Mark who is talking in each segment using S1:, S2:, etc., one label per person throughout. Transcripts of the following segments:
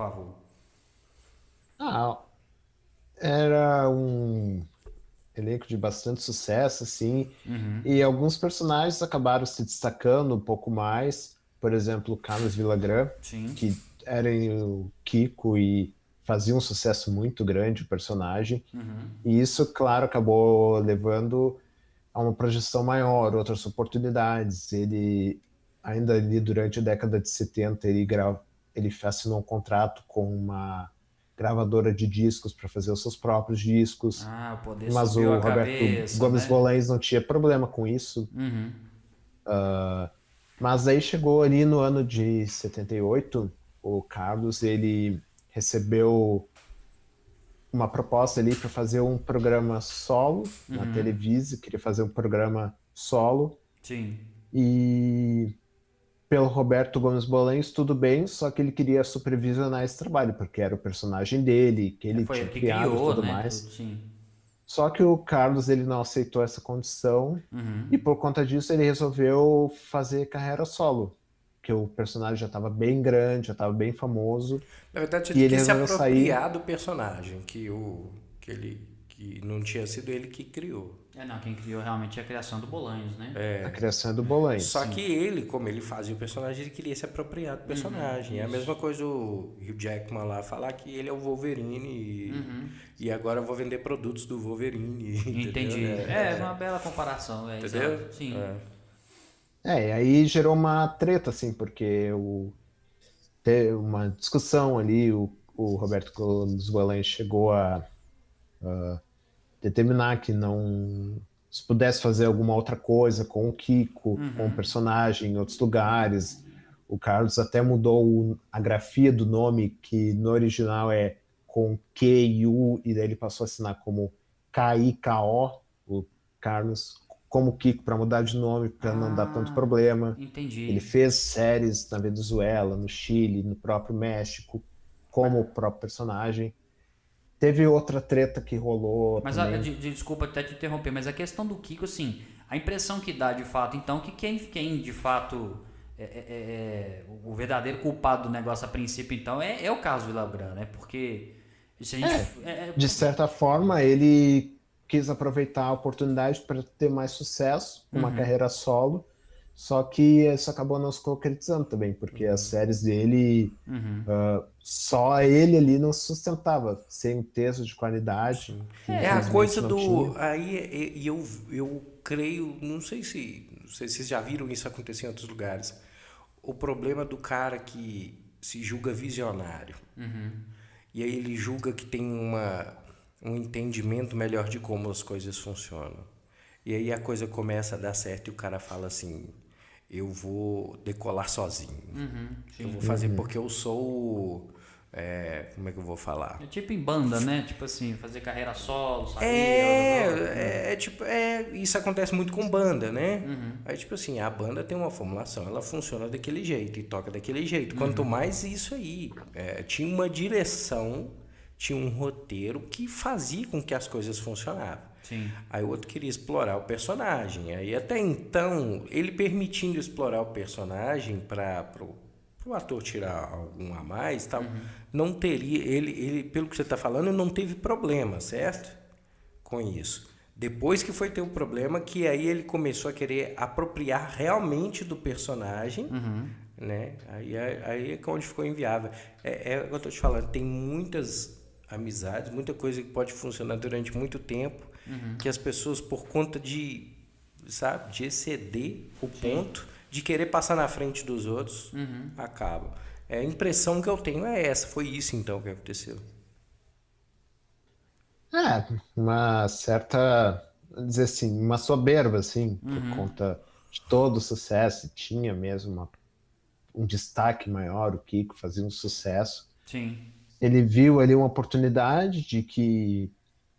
S1: favor.
S2: Ah, era um elenco de bastante sucesso, assim, e alguns personagens acabaram se destacando um pouco mais. Por exemplo, o Carlos Villagrán,
S1: Sim.
S2: que era o Kiko e fazia um sucesso muito grande o personagem. E isso, claro, acabou levando a uma projeção maior, outras oportunidades. Ele, ainda ali durante a década de 70, ele assinou um contrato com uma gravadora de discos para fazer os seus próprios discos,
S1: Ah, o poder
S2: mas
S1: subiu
S2: o
S1: a
S2: Roberto
S1: cabeça,
S2: Gomes
S1: né?
S2: Bolanes não tinha problema com isso. Mas aí chegou ali no ano de 78, o Carlos, ele recebeu uma proposta ali para fazer um programa solo na Televisa, queria fazer um programa solo,
S1: Sim.
S2: e pelo Roberto Gomes Bolanes tudo bem, só que ele queria supervisionar esse trabalho, porque era o personagem dele, que
S1: É,
S2: ele
S1: foi
S2: tinha
S1: ele que
S2: criado e
S1: criou,
S2: tudo
S1: né? Tudo,
S2: mais.
S1: sim.
S2: Só que o Carlos ele não aceitou essa condição e por conta disso ele resolveu fazer carreira solo, que o personagem já estava bem grande, já estava bem famoso
S3: Na verdade,
S2: e
S3: ele
S2: ele
S3: quis se
S2: resolveu sair.
S3: apropriar do personagem que não tinha sido ele que criou.
S1: É, não, quem criou realmente é a criação do Bolanhos, né?
S2: A criação do
S3: Só
S2: Bolanhos.
S3: que ele, como ele fazia o personagem, ele queria se apropriar do personagem. É a mesma
S1: Isso.
S3: coisa o Hugh Jackman lá falar que ele é o Wolverine e agora eu vou vender produtos do Wolverine, entendeu?
S1: Entendi. É, uma bela comparação, é,
S3: Entendeu?
S1: exato. Sim.
S2: E aí gerou uma treta, assim, porque teve uma discussão ali, o Roberto Gomes Bolanhos chegou a determinar que não se pudesse fazer alguma outra coisa com o Kiko, com o personagem em outros lugares. O Carlos até mudou a grafia do nome, que no original é com Q-U, e daí ele passou a assinar como K-I-K-O, o Carlos, como Kiko, para mudar de nome, para não dar tanto
S1: Ah,
S2: problema. Ele
S1: entendi.
S2: fez séries na Venezuela, no Chile, no próprio México,
S1: Mas,
S2: como o próprio personagem. Teve outra treta que rolou
S1: mas
S2: também.
S1: desculpa até te interromper, mas a questão do Kiko, assim, a impressão que dá de fato, então, que quem de fato é o verdadeiro culpado do negócio a princípio, então, é o Carlos Villagrán, né? Porque se a gente.
S2: É, de certa forma, ele quis aproveitar a oportunidade para ter mais sucesso com uma carreira solo, só que isso acabou não se concretizando também, porque as séries dele, só ele ali não sustentava, sem um texto de qualidade, que
S3: É a
S2: infelizmente
S3: coisa
S2: não
S3: do.
S2: tinha.
S3: Aí eu creio, não sei se vocês já viram isso acontecer em outros lugares. O problema do cara que se julga visionário. E aí ele julga que tem um entendimento melhor de como as coisas funcionam. E aí a coisa começa a dar certo e o cara fala assim: eu vou decolar sozinho. Eu
S1: Sim.
S3: vou fazer porque eu sou. Como é que eu vou falar?
S1: É tipo em banda, né? Tipo assim, fazer carreira solo, sair.
S3: Tipo, isso acontece muito com banda, né? Aí, tipo assim, a banda tem uma formulação, ela funciona daquele jeito e toca daquele jeito. Quanto mais isso aí, tinha uma direção, tinha um roteiro que fazia com que as coisas funcionavam.
S1: Sim.
S3: Aí o outro queria explorar o personagem. Aí até então, ele permitindo explorar o personagem para o ator tirar algum a mais, tal, não teria ele pelo que você está falando, não teve problema, certo? Com isso. Depois que foi ter um problema, que aí ele começou a querer apropriar realmente do personagem, né? Aí é que onde ficou inviável. É o que eu tô te falando, tem muitas amizades, muita coisa que pode funcionar durante muito tempo, que as pessoas, por conta de, sabe, de exceder o
S1: Sim.
S3: ponto, de querer passar na frente dos outros, acabam. A impressão que eu tenho é essa, foi isso então que aconteceu.
S2: Uma certa, vamos dizer assim, uma soberba, assim, por conta de todo o sucesso, tinha mesmo um destaque maior, o Kiko fazia um sucesso.
S1: Sim.
S2: Ele viu ali uma oportunidade de que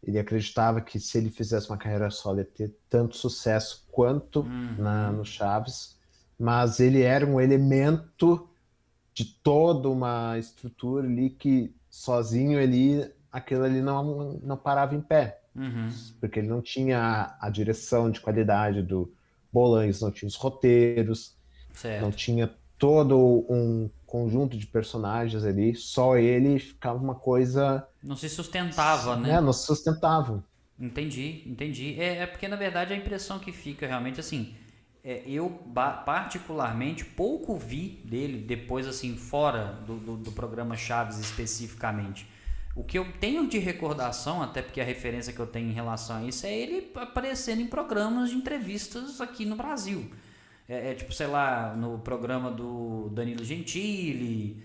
S2: ele acreditava que se ele fizesse uma carreira solo ia ter tanto sucesso quanto no Chaves, mas ele era um elemento de toda uma estrutura ali que sozinho ele aquilo ali não parava em pé, porque ele não tinha a direção de qualidade do Bolanhos, não tinha os roteiros, não
S1: Certo.
S2: tinha todo um conjunto de personagens ali, só ele ficava uma coisa,
S1: Não se sustentava,
S2: né,
S1: né?
S2: não sustentável.
S1: Entendi, entendi. É porque na verdade a impressão que fica realmente assim, eu particularmente pouco vi dele depois assim, fora do programa Chaves especificamente. O que eu tenho de recordação, até porque a referência que eu tenho em relação a isso, é ele aparecendo em programas de entrevistas aqui no Brasil. Tipo, sei lá, no programa do Danilo Gentili.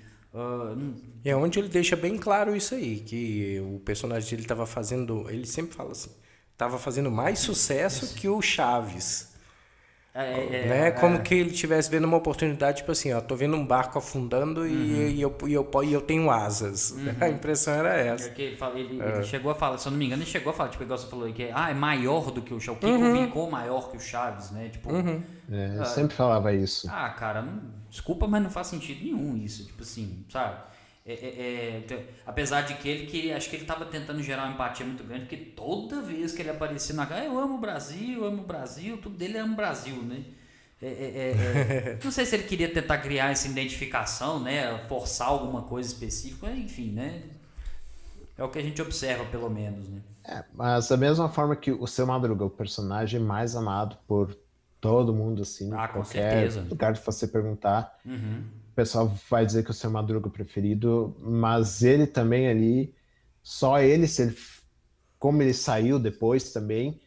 S3: É onde ele deixa bem claro isso aí, que o personagem dele estava fazendo, ele sempre fala assim, estava fazendo mais sucesso que o Chaves. Né? Como que ele estivesse vendo uma oportunidade, tipo assim, ó, tô vendo um barco afundando e eu tenho asas. A impressão era essa.
S1: Ele chegou a falar, se eu não me engano, ele chegou a falar, tipo, igual você falou, que é maior do que o Chaves. O Kiko ficou maior que o Chaves, né? Tipo,
S2: Eu sempre falava isso.
S1: cara, desculpa, mas não faz sentido nenhum isso, tipo assim, sabe? Apesar de que ele queria, acho que ele tava tentando gerar uma empatia muito grande, porque toda vez que ele aparecia na cara, eu amo o Brasil, tudo dele ama o Brasil, né? Não sei se ele queria tentar criar essa identificação, né? Forçar alguma coisa específica, enfim, né? É o que a gente observa, pelo menos, né?
S2: Mas da mesma forma que o Seu Madruga, o personagem mais amado por todo mundo, assim, em
S1: Com
S2: qualquer
S1: certeza.
S2: lugar de você perguntar, o pessoal vai dizer que é o Seu Madruga preferido, mas ele também ali, só ele, como ele saiu depois também,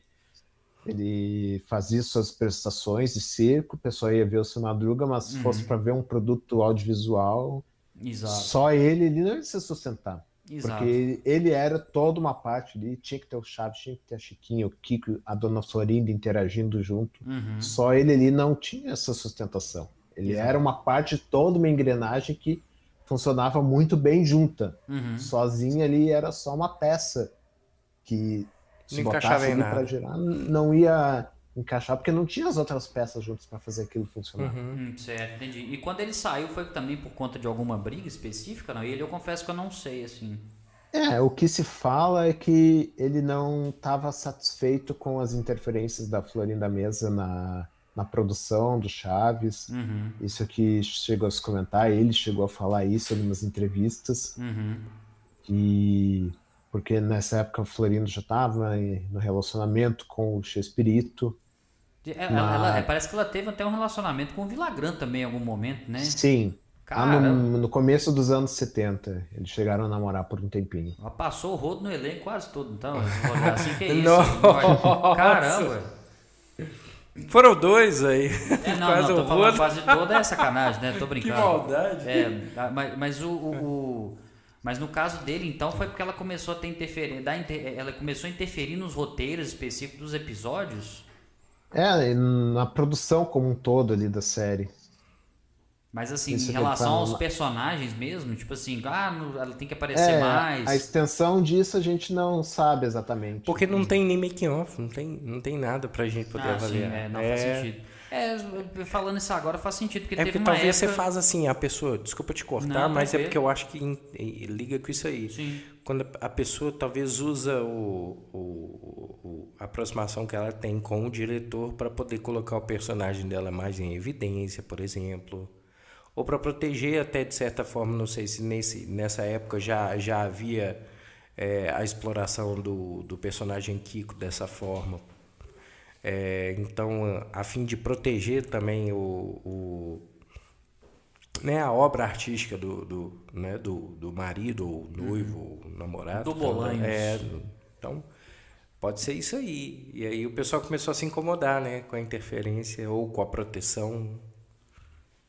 S2: ele fazia suas prestações de circo, o pessoal ia ver o Seu Madruga, mas se fosse para ver um produto audiovisual,
S1: Exato,
S2: só ele não ia se sustentar. Porque
S1: exato.
S2: ele era toda uma parte ali, tinha que ter o Chaves, tinha que ter a Chiquinha, o Kiko, a Dona Florinda interagindo junto. Só ele ali não tinha essa sustentação. Ele
S1: Exato.
S2: era uma parte de toda uma engrenagem que funcionava muito bem junta. Sozinha ali era só uma peça que
S3: Não
S2: se
S3: encaixava
S2: botasse
S3: em
S2: ali para
S3: nada.
S2: girar não ia encaixar, porque não tinha as outras peças juntas para fazer aquilo funcionar.
S1: Certo, entendi. E quando ele saiu foi também por conta de alguma briga específica, não? Ele, eu confesso que eu não sei, assim.
S2: O que se fala é que ele não estava satisfeito com as interferências da Florinda Mesa na produção do Chaves. Isso que chegou a se comentar, ele chegou a falar isso em umas entrevistas. E porque nessa época a Florinda já estava no relacionamento com o Chespirito. Mas
S1: Parece que ela teve até um relacionamento com o Villagrán também em algum momento, né?
S2: sim, lá
S1: Caramba,
S2: no começo dos anos 70, eles chegaram a namorar por um tempinho.
S1: ela passou o rodo no elenco quase todo, então, eu vou olhar assim, que é isso?
S3: Nossa!
S1: Caramba!
S3: Foram dois aí.
S1: Não,
S3: Quase
S1: tô
S3: o
S1: falando
S3: rodo.
S1: quase toda é sacanagem, né? Tô
S3: Que
S1: brincando.
S3: maldade.
S1: Mas no caso dele, então, foi porque ela começou a ter ela começou a interferir nos roteiros específicos dos episódios.
S2: E na produção como um todo ali da série.
S1: Mas assim,
S2: Isso
S1: em
S2: que ele
S1: relação aos
S2: fala.
S1: personagens mesmo, tipo assim, ela tem que aparecer
S2: A
S1: mais.
S2: extensão disso a gente não sabe exatamente.
S3: Porque não tem nem making off, não tem nada pra gente poder avaliar.
S1: Sim, não faz sentido. Falando isso agora faz sentido, porque
S3: É
S1: teve
S3: porque
S1: uma
S3: talvez
S1: época...
S3: você faz assim, a pessoa, desculpa te cortar,
S1: Não,
S3: mas é
S1: tranquilo.
S3: porque eu acho que liga com isso aí.
S1: Sim.
S3: Quando a pessoa talvez usa a aproximação que ela tem com o diretor para poder colocar o personagem dela mais em evidência, por exemplo. Ou para proteger até de certa forma, não sei se nessa época já havia a exploração do personagem Kiko dessa forma. Então, a fim de proteger também né, a obra artística do marido, ou noivo, ou namorado.
S1: Do Bolanhos.
S3: Então, pode ser isso aí. E aí o pessoal começou a se incomodar, né, com a interferência ou com a proteção.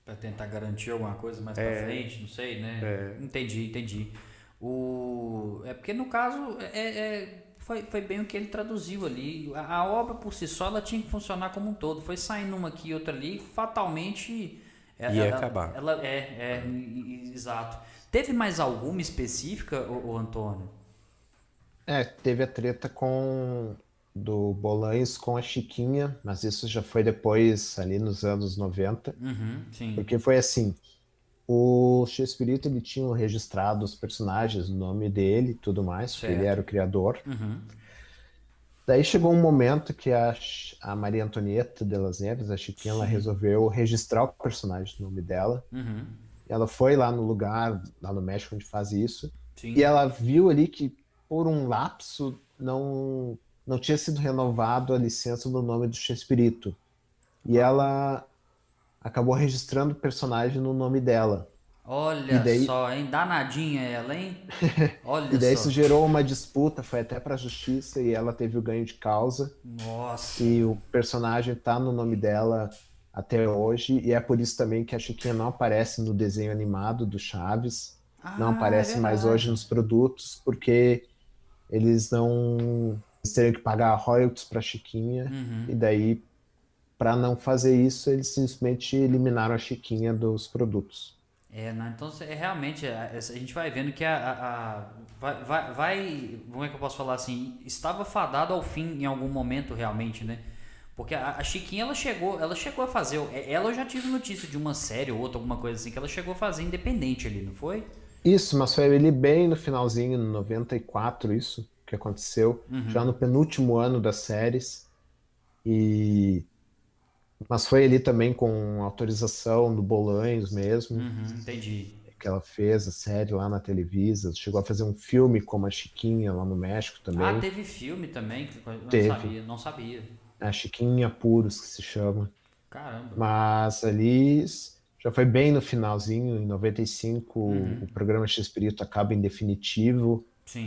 S1: Pra tentar garantir alguma coisa mais pra frente, não sei, né? Entendi. É porque no caso foi bem o que ele traduziu ali. A obra por si só ela tinha que funcionar como um todo. Foi saindo uma aqui e outra ali, fatalmente
S3: Ia acabar.
S1: Exato. Teve mais alguma específica, o Antônio?
S2: Teve a treta do Bolanhos com a Chiquinha, mas isso já foi depois, ali nos anos 90.
S1: Sim.
S2: Porque foi assim, o Chespirito ele tinha registrado os personagens, o nome dele e tudo mais, porque ele era o criador. Daí chegou um momento que a Maria Antonieta de las Nieves, a Chiquinha, ela resolveu registrar o personagem no nome dela.
S1: Uhum.
S2: Ela foi lá no lugar, lá no México, onde faz isso,
S1: Sim.
S2: e ela viu ali que, por um lapso, não tinha sido renovado a licença do nome do Chespirito. E ela acabou registrando o personagem no nome dela. E
S1: Olha
S2: daí,
S1: só, hein? Danadinha ela, hein?
S2: e
S1: Olha
S2: daí isso
S1: só.
S2: gerou uma disputa, foi até para a justiça e ela teve o ganho de causa.
S1: Nossa.
S2: E o personagem tá no nome dela até hoje, e é por isso também que a Chiquinha não aparece no desenho animado do Chaves, não
S1: Ah, é
S2: aparece mais hoje
S1: verdade.
S2: nos produtos, porque eles teriam que pagar royalties para Chiquinha,
S1: Uhum.
S2: e daí, para não fazer isso, eles simplesmente eliminaram a Chiquinha dos produtos.
S1: Então realmente a gente vai vendo que como é que eu posso falar assim, estava fadado ao fim em algum momento realmente, né? Porque a Chiquinha ela chegou a fazer, ela eu já tive notícia de uma série ou outra, alguma coisa assim que ela chegou a fazer independente ali, não foi?
S2: Isso, mas foi ele bem no finalzinho, no 94, isso que aconteceu, já no penúltimo ano das séries, e mas foi ali também com autorização do Bolanhos mesmo,
S1: Entendi.
S2: que ela fez a série lá na Televisa. Chegou a fazer um filme como a Chiquinha lá no México
S1: Ah,
S2: também.
S1: teve filme também, que eu não
S2: Teve
S1: sabia, não sabia.
S2: a Chiquinha Apuros, que se chama.
S1: Caramba.
S2: Mas ali já foi bem no finalzinho, em 95, o programa X-Espírito acaba em definitivo.
S1: Sim.